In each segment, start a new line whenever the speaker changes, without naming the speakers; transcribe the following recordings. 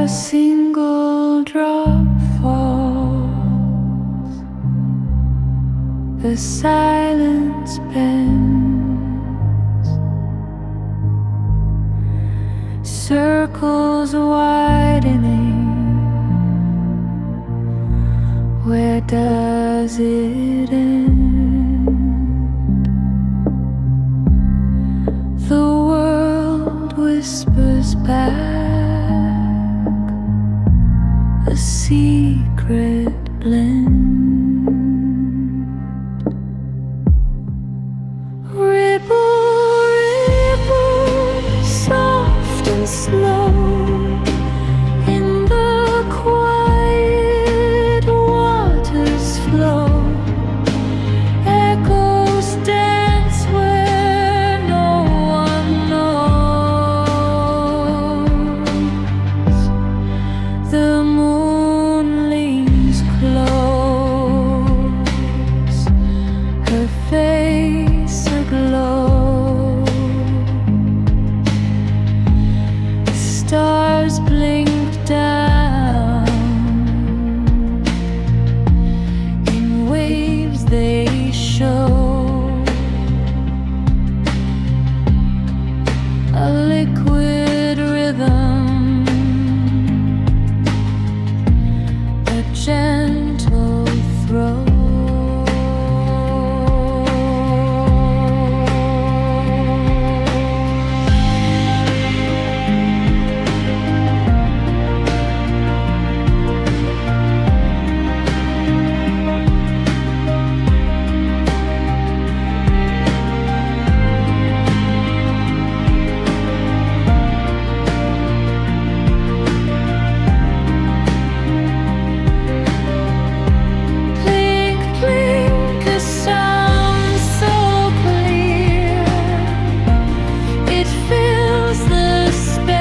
A single drop falls, the silence bends, circles widening. Where does it end? The world whispers back a secret blend. Ripple, ripple, soft and slow, in the quiet waters flow. Echoes dance where no one knows. The moon leans close, her face aglow. Stars blink down, in waves they show. A liquid rhythm, a gentle throw. Blink, blink, a sound so clear, it fills the space,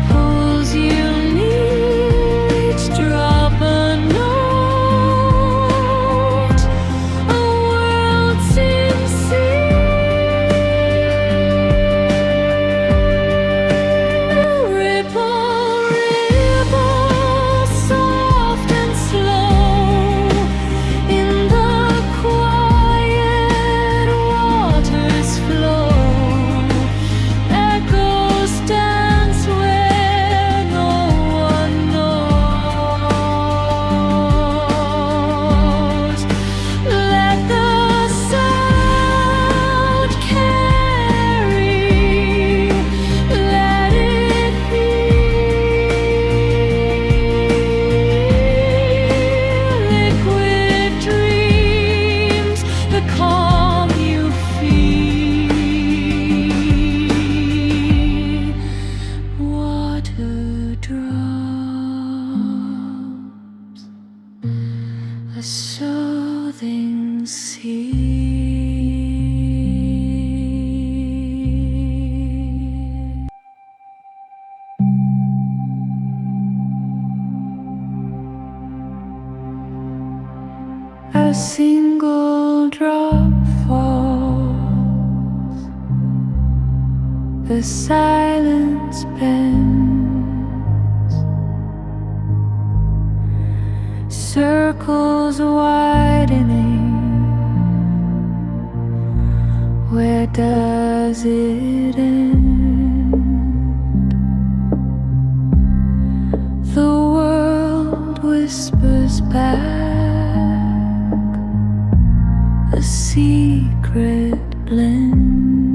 pulls you near, each drop a note, a world sincere. Ripple, ripple, soft and slow, in the quiet waters flow. Echoes dance where no one knows. Let the sound carry, let it be. Liquid dreams, the calm you feel. Water drops, a soothing sea. A single drop falls, the silence bends, circles widening. Where does it end? The world whispers back a secret blend.